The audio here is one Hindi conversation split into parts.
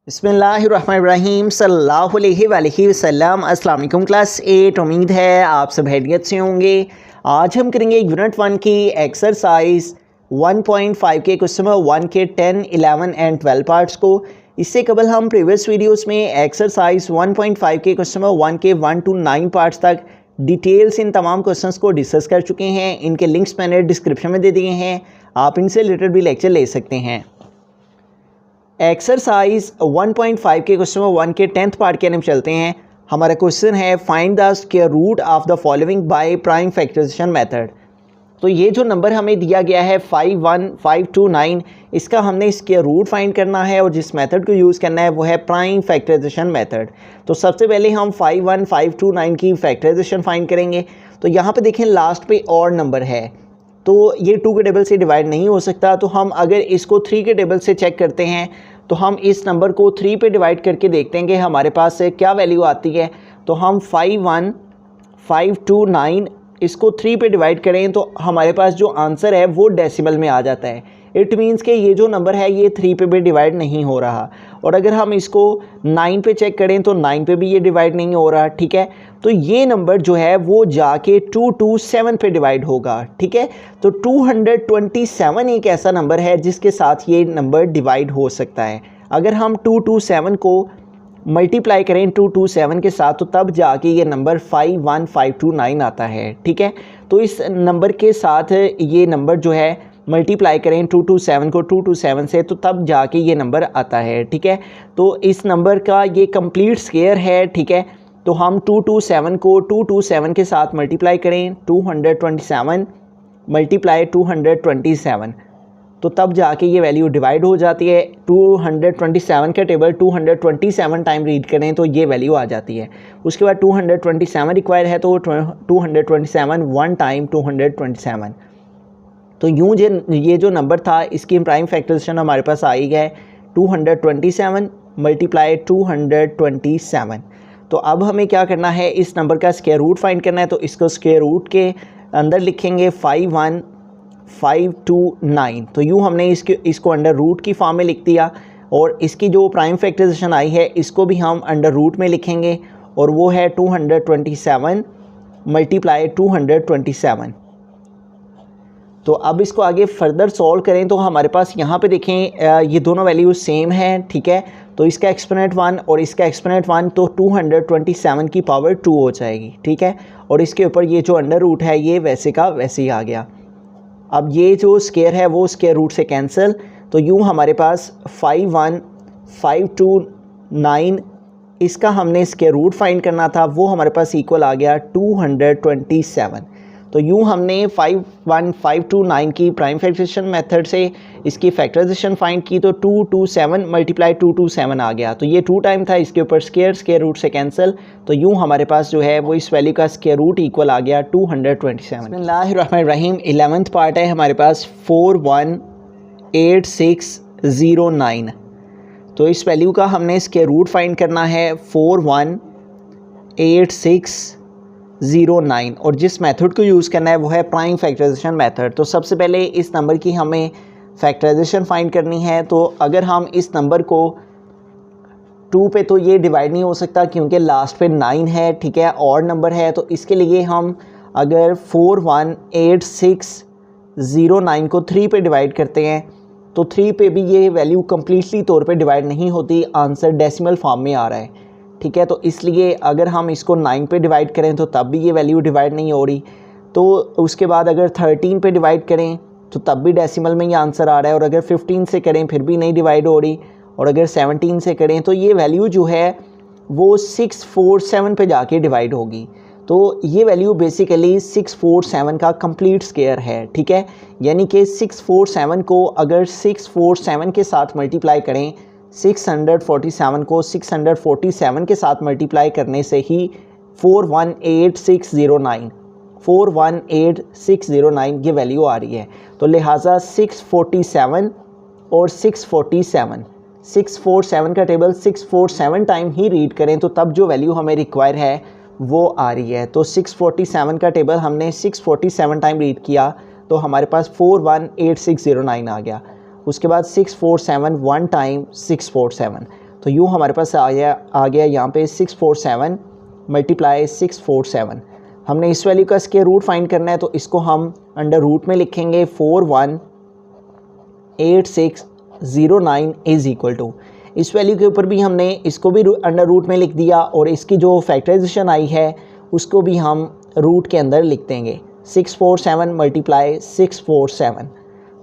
बिस्मिल्लाहिर्रहमानिर्रहीम सल्लल्लाहु अलैहि वसल्लम। अस्सलाम वालेकुम क्लास 8। उम्मीद है आप सब खैरियत से होंगे। आज हम करेंगे यूनिट 1 की एक्सरसाइज 1.5 के क्वेश्चन नंबर 1 के 10, 11 एंड 12 पार्ट्स को। इससे कबल हम प्रीवियस वीडियोस में एक्सरसाइज 1.5 के क्वेश्चन नंबर 1 के 1 to 9 पार्ट्स तक डिटेल्स इन तमाम क्वेश्चंस को डिस्कस कर चुके हैं। इनके लिंक्स मैंने डिस्क्रिप्शन में दे दिए हैं, आप इनसे रिलेटेड भी लेक्चर ले सकते हैं। एक्सरसाइज 1.5 के क्वेश्चन नंबर 1 के 10th पार्ट के अंदर चलते हैं। हमारा क्वेश्चन है find the square root of the following by prime factorisation method. तो ये जो नंबर हमें दिया गया है 51529, इसका हमने स्क्वायर रूट फाइंड करना है और जिस मेथड को यूज़ करना है वो है प्राइम फैक्टराइजेशन मेथड। तो सबसे पहले हम 51529 की फैक्टराइजेशन फाइंड करेंगे। तो यहाँ पे देखें लास्ट पे और नंबर है, तो ये 2 के टेबल से डिवाइड नहीं हो सकता। तो हम अगर इसको 3 के टेबल से चेक करते हैं तो हम इस नंबर को 3 पे डिवाइड करके देखते हैं कि हमारे पास से क्या वैल्यू आती है। तो हम 51529 इसको 3 पे डिवाइड करें तो हमारे पास जो आंसर है वो डेसिमल में आ जाता है। इट मीन्स कि ये जो नंबर है ये 3 पे भी डिवाइड नहीं हो रहा। और अगर हम इसको 9 पे चेक करें तो 9 पे भी ये डिवाइड नहीं हो रहा। ठीक है, तो ये नंबर जो है वो जाके 227 पे डिवाइड होगा। ठीक है, तो 227 एक ऐसा नंबर है जिसके साथ ये नंबर डिवाइड हो सकता है। अगर हम 227 को मल्टीप्लाई करें 227 के साथ तो तब जाके ये नंबर 51529 आता है। ठीक है, तो इस नंबर के साथ ये नंबर जो है मल्टीप्लाई करें 227 को 227 से तो तब जाके ये नंबर आता है। ठीक है, तो इस नंबर का ये कंप्लीट स्क्वायर है। ठीक है, तो हम 227 को 227 के साथ मल्टीप्लाई करें 227 मल्टीप्लाई 227 तो तब जाके ये वैल्यू डिवाइड हो जाती है। 227 का टेबल 227 टाइम रीड करें तो ये वैल्यू आ जाती है। उसके बाद 227 रिक्वायर है तो 227 1 टाइम 227। तो यूँ ये जो नंबर था इसकी प्राइम फैक्टराइजेशन हमारे पास आई है 227 मल्टीप्लाई 227। तो अब हमें क्या करना है, इस नंबर का स्क्वायर रूट फाइंड करना है। तो इसको स्क्वायर रूट के अंदर लिखेंगे 51529। तो यूँ हमने इसको अंडर रूट की फॉर्म में लिख दिया और इसकी जो प्राइम फैक्टराइजेशन आई है इसको भी हम अंडर रूट में लिखेंगे और वो है 227 मल्टीप्लाई 227। तो अब इसको आगे फर्दर सॉल्व करें तो हमारे पास यहाँ पे देखें ये दोनों वैल्यू सेम है। ठीक है, तो इसका एक्सपोनेंट 1 और इसका एक्सपोनेंट 1 तो 227 की पावर 2 हो जाएगी। ठीक है, और इसके ऊपर ये जो अंडर रूट है ये वैसे का वैसे ही आ गया। अब ये जो स्क्वायर है वो स्क्वायर रूट से कैंसिल, तो यूँ हमारे पास 51529 इसका हमने स्क्वायर रूट फाइंड करना था, वो हमारे पास इक्वल आ गया 227। तो यूँ हमने 51529 की प्राइम फैक्टराइजेशन मेथड से इसकी फैक्टराइजेशन फाइंड की तो 227 मल्टीप्लाई 227 आ गया। तो ये 2 टाइम था, इसके ऊपर स्क्वायर रूट से कैंसिल, तो यूँ हमारे पास जो है वो इस वैल्यू का स्क्वायर रूट इक्वल आ गया 227। बिस्मिल्लाहिर्रहमानिर्रहीम 11th पार्ट है हमारे पास 418609। तो इस वैल्यू का हमने स्क्वायर रूट फाइंड करना है 418609 और जिस मेथड को यूज़ करना है वो है प्राइम फैक्टराइजेशन मेथड। तो सबसे पहले इस नंबर की हमें फैक्टराइजेशन फाइंड करनी है। तो अगर हम इस नंबर को 2 पे तो ये डिवाइड नहीं हो सकता क्योंकि लास्ट पे 9 है। ठीक है, और नंबर है, तो इसके लिए हम अगर 418609 को 3 पे डिवाइड करते हैं तो 3 पे भी ये वैल्यू कम्प्लीटली तौर पे डिवाइड नहीं होती, आंसर डेसिमल फॉर्म में आ रहा है। ठीक है, तो इसलिए अगर हम इसको 9 पे डिवाइड करें तो तब भी ये वैल्यू डिवाइड नहीं हो रही। तो उसके बाद अगर 13 पे डिवाइड करें तो तब भी डेसिमल में ये आंसर आ रहा है, और अगर 15 से करें फिर भी नहीं डिवाइड हो रही, और अगर 17 से करें तो ये वैल्यू जो है वो 647 पे जाके डिवाइड होगी। तो ये वैल्यू बेसिकली 647 का कंप्लीट स्क्वायर है। ठीक है, यानी कि 647 को अगर 647 के साथ मल्टीप्लाई करें, 647 को 647 के साथ मल्टीप्लाई करने से ही 418609 ये वैल्यू आ रही है। तो लिहाजा 647 और 647 का टेबल 647 टाइम ही रीड करें तो तब जो वैल्यू हमें रिक्वायर है वो आ रही है। तो 647 का टेबल हमने 647 टाइम रीड किया तो हमारे पास 418609 आ गया। उसके बाद 647 1 टाइम 647, तो यूँ हमारे पास आ गया यहाँ पे 647 मल्टीप्लाई 647। हमने इस वैल्यू का स्क्वायर रूट फाइंड करना है, तो इसको हम अंडर रूट में लिखेंगे 418609 इज़ इक्वल टू, इस वैल्यू के ऊपर भी हमने इसको भी अंडर रूट में लिख दिया और इसकी जो फैक्टराइजेशन आई है उसको भी हम रूट के अंदर लिख देंगे 647 मल्टीप्लाई 647।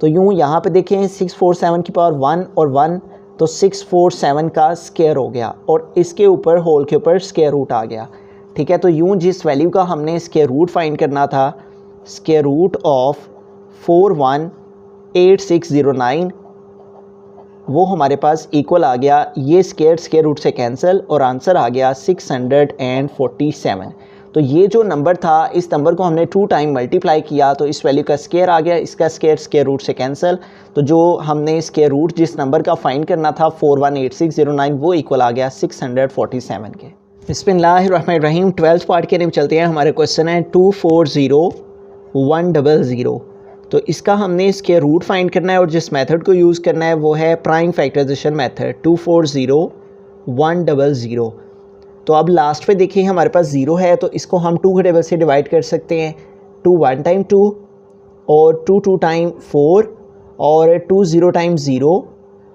तो यूँ यहाँ पे देखें 647 की पावर 1 और 1, तो 647 का स्क्वायर हो गया और इसके ऊपर होल के ऊपर स्क्वायर रूट आ गया। ठीक है, तो यूँ जिस वैल्यू का हमने स्क्वायर रूट फाइंड करना था, स्क्वायर रूट ऑफ 418609, वो हमारे पास इक्वल आ गया, ये स्क्वायर रूट से कैंसिल और आंसर आ गया 647। तो ये जो नंबर था, इस नंबर को हमने 2 टाइम मल्टीप्लाई किया तो इस वैल्यू का स्क्वायर आ गया, इसका स्क्वायर रूट से कैंसिल, तो जो हमने स्क्वायर रूट जिस नंबर का फाइंड करना था 418609, वो इक्वल आ गया 647 के। बिस्मिल्लाहिर्रहमानिर्रहीम। 12th पार्ट के लिए चलते हैं। हमारे क्वेश्चन है 240100। तो इसका हमने स्क्वायर रूट फाइंड करना है और जिस मेथड को यूज़ करना है वो है प्राइम फैक्टराइजेशन मेथड 240100। तो अब लास्ट पे देखिए हमारे पास 0 है, तो इसको हम 2 के टेबल से डिवाइड कर सकते हैं। 2 1 टाइम 2 और 2 2 टाइम 4 और 2 0 टाइम 0।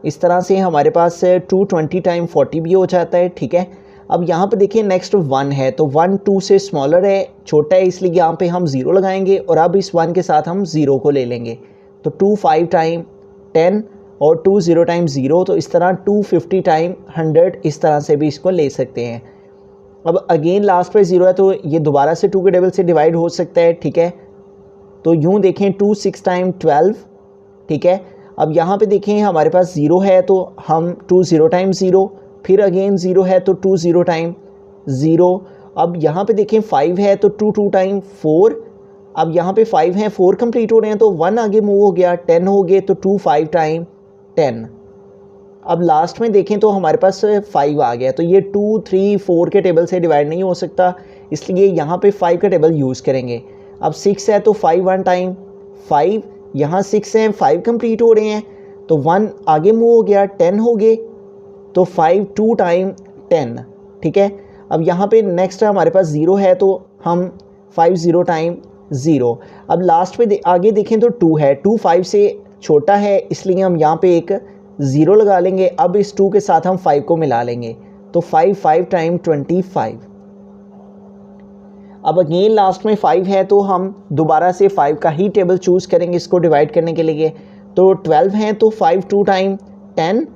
इस तरह से हमारे पास 2 20 टाइम 40 भी हो जाता है। ठीक है, अब यहाँ पे देखिए नेक्स्ट 1 है, तो 1 2 से स्मॉलर है, छोटा है, इसलिए यहाँ पे हम 0 लगाएंगे और अब इस 1 के साथ हम 0 को ले लेंगे। तो 2 5 टाइम 10 और 2 0 टाइम 0, तो इस तरह 250 टाइम 100, इस तरह से भी इसको ले सकते हैं। अब अगेन लास्ट पे 0 है, तो ये दोबारा से 2 के टेबल से डिवाइड हो सकता है। ठीक है, तो यूँ देखें 2 6 टाइम 12। ठीक है, अब यहाँ पे देखें हमारे पास 0 है, तो हम 2 0 टाइम 0, फिर अगेन 0 है तो 2 0 टाइम 0। अब यहाँ पे देखें 5 है तो 2 2 टाइम 4। अब यहाँ पे 5 है, 4 कंप्लीट हो रहे हैं तो 1 आगे मूव हो गया, 10 हो गए तो 2 5 टाइम 10। अब लास्ट में देखें तो हमारे पास 5 आ गया, तो ये 2 3 4 के टेबल से डिवाइड नहीं हो सकता, इसलिए यहाँ पे 5 का टेबल यूज़ करेंगे। अब 6 है तो 5 1 टाइम 5, यहाँ 6 हैं, 5 कंप्लीट हो रहे हैं तो 1 आगे मूव हो गया, 10 हो गए तो 5 2 टाइम 10। ठीक है, अब यहाँ पे नेक्स्ट हमारे पास 0 है, तो हम 5 0 टाइम 0। अब लास्ट पे आगे देखें तो 2 है, 2 5 से छोटा है, इसलिए हम यहाँ पे एक 0 लगा लेंगे। अब इस 2 के साथ हम 5 को मिला लेंगे, तो 5 5 टाइम 25। अब अगेन लास्ट में 5 है, तो हम दोबारा से 5 का ही टेबल चूज़ करेंगे इसको डिवाइड करने के लिए। तो 12 हैं तो 5 2 टाइम 10,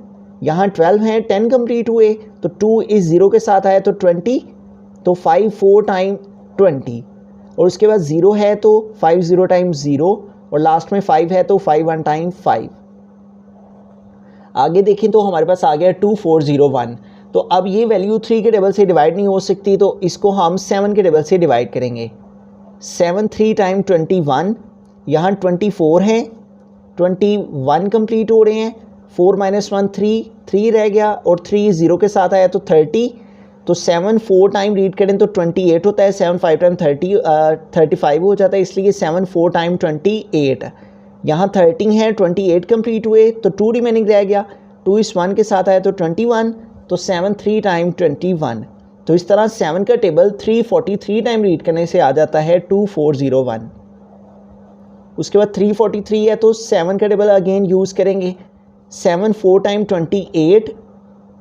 यहाँ 12 हैं, 10 कंप्लीट हुए तो 2 इस 0 के साथ आया तो 20, तो 5 4 टाइम 20। और उसके बाद 0 है तो 5 0 टाइम 0 और लास्ट में 5 है तो 5 1 टाइम 5। आगे देखें तो हमारे पास आ गया 2401। तो अब ये वैल्यू 3 के टेबल से डिवाइड नहीं हो सकती, तो इसको हम 7 के टेबल से डिवाइड करेंगे। 7 3 टाइम 21, यहाँ 24 हैं, 21 कंप्लीट हो रहे हैं, 4 - 1 3 रह गया और 3 0 के साथ आया तो 30, तो 7 4 टाइम रीड करें तो 28 होता है, 7 5 टाइम 35 हो जाता है, इसलिए 7 4 टाइम 28। यहाँ 13 है, 28 कंप्लीट हुए तो 2 रिमेनिंग रह गया, 2 इस 1 के साथ आया तो 21, तो 7 3 टाइम 21। तो इस तरह 7 का टेबल 343 टाइम रीड करने से आ जाता है 2401। उसके बाद 343 है तो 7 का टेबल अगेन यूज़ करेंगे। 7 4 टाइम 28,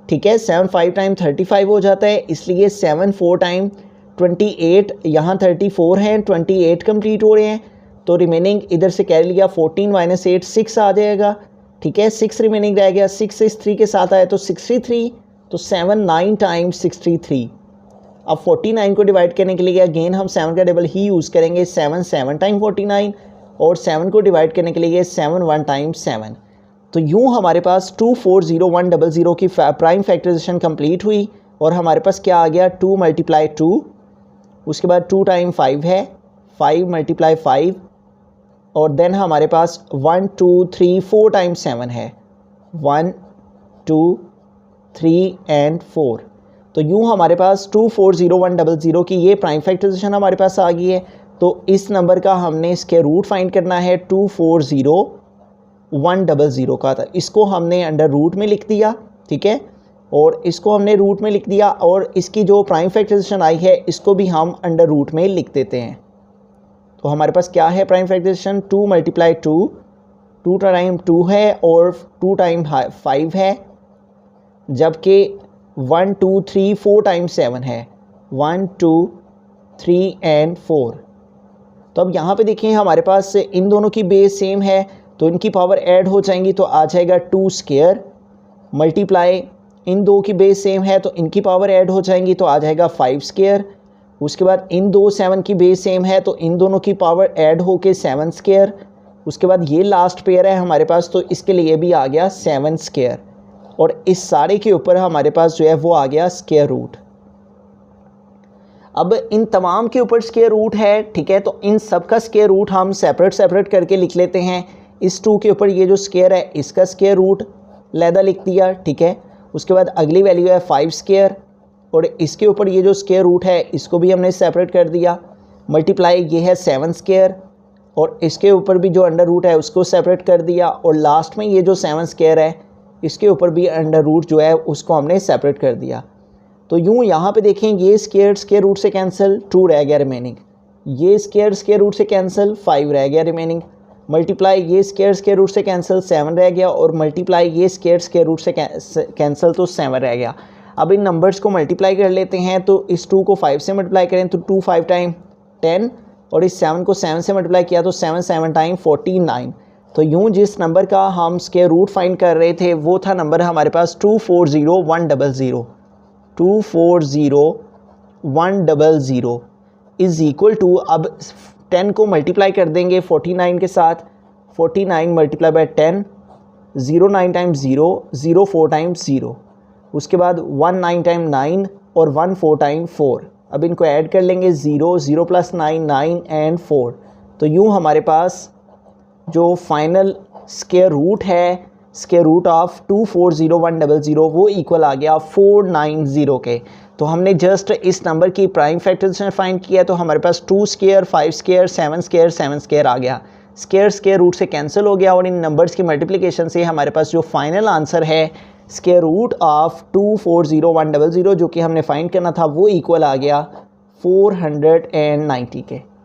ठीक है, 7 5 टाइम 35 हो जाता है, इसलिए 7 4 टाइम 28, यहाँ 34 हैं, 28 कंप्लीट हो रहे हैं, तो रिमेनिंग इधर से कैरी लिया, 14 - 8 6 आ जाएगा। ठीक है, 6 रिमेनिंग रह गया, 6 इस 3 के साथ आया तो 63, तो 7 9 टाइम 63। अब 49 को डिवाइड करने के लिए अगेन हम 7 का टेबल ही यूज़ करेंगे। 7 7 टाइम 49 और 7 को डिवाइड करने के लिए 7 1 टाइम 7। तो यूँ हमारे पास 240100 की प्राइम फैक्टराइजेशन कंप्लीट हुई और हमारे पास क्या आ गया 2 × 2, उसके बाद 2 टाइम 5 है, 5 × 5 और देन हमारे पास 1 2 3 4 टाइम 7 है, 1 2 3 एंड 4। तो यूँ हमारे पास 240100 की ये प्राइम फैक्टराइजेशन हमारे पास आ गई है। तो इस नंबर का हमने इसके रूट फाइंड करना है 240100 का, था इसको हमने अंडर रूट में लिख दिया। ठीक है, और इसको हमने रूट में लिख दिया और इसकी जो प्राइम फैक्टराइजेशन आई है इसको भी हम अंडर रूट में लिख देते हैं। तो हमारे पास क्या है प्राइम फैक्टराइजेशन, 2 मल्टीप्लाई 2 टाइम 2 है और 2 टाइम 5 है, जबकि 1 2 3 4 टाइम 7 है, 1 2 3 एंड 4। तो अब यहाँ पे देखें हमारे पास इन दोनों की बेस सेम है तो इनकी पावर ऐड हो जाएंगी तो आ जाएगा 2 स्क्वायर, मल्टीप्लाई इन दो की बेस सेम है तो इनकी पावर ऐड हो जाएंगी तो आ जाएगा 5 स्क्वायर। उसके बाद इन दो 7 की बेस सेम है तो इन दोनों की पावर ऐड होके 7 स्क्वायर। उसके बाद ये लास्ट पेयर है हमारे पास तो इसके लिए भी आ गया 7 स्क्वायर और इस सारे के ऊपर हमारे पास जो है वो आ गया स्क्वायर रूट। अब इन तमाम के ऊपर स्क्वायर रूट है, ठीक है, तो इन सब का स्क्वायर रूट हम सेपरेट करके लिख लेते हैं। इस 2 के ऊपर ये जो स्क्वायर है इसका स्क्वायर रूट लैदा लिख दिया, ठीक है। उसके बाद अगली वैल्यू है 5 स्क्वायर और इसके ऊपर ये जो स्क्वायर रूट है इसको भी हमने सेपरेट कर दिया, मल्टीप्लाई ये है 7 स्क्वायर और इसके ऊपर भी जो अंडर रूट है उसको सेपरेट कर दिया और लास्ट में ये जो 7 स्क्वायर है इसके ऊपर भी अंडर रूट जो है उसको हमने सेपरेट कर दिया। तो यूँ यहाँ पे देखें ये स्क्वायर रूट से कैंसिल 2 रह गया रिमेनिंग, ये स्क्वायर रूट से कैंसिल 5 रह गया रिमेनिंग, मल्टीप्लाई ये स्क्वायर रूट से कैंसिल 7 रह गया और मल्टीप्लाई ये स्क्वायर रूट से कैंसिल तो 7 रह गया। अब इन नंबर्स को मल्टीप्लाई कर लेते हैं तो इस 2 को 5 से मल्टीप्लाई करें तो 2 5 टाइम 10 और इस 7 को 7 से मल्टीप्लाई किया तो 7 7 टाइम 49। तो यूँ जिस नंबर का हम स्क्वायर रूट फाइंड कर रहे थे वो था नंबर हमारे पास 240100 240100 इज़ इक्वल टू, अब 10 को मल्टीप्लाई कर देंगे 49 के साथ, 49 मल्टीप्लाई बाय 10, 0 9 टाइम 0, 0 4 टाइम 0, उसके बाद 1 9 टाइम 9 और 1 4 टाइम 4। अब इनको ऐड कर लेंगे 0 0 प्लस 9 9 एंड 4। तो यूँ हमारे पास जो फाइनल स्क्वायर रूट है स्क्वायर रूट ऑफ 240100 वो इक्वल आ गया 490 के। तो हमने जस्ट इस नंबर की प्राइम फैक्टराइजेशन फाइंड किया तो हमारे पास 2 स्क्वायर 5 स्क्वायर 7 स्क्वायर 7 स्क्वायर आ गया, स्क्वायर रूट से कैंसिल हो गया और इन नंबर्स की मल्टीप्लिकेशन से हमारे पास जो फाइनल आंसर है स्क्वायर रूट ऑफ 240100 जो कि हमने फाइंड करना था वो इक्वल आ गया 490 के।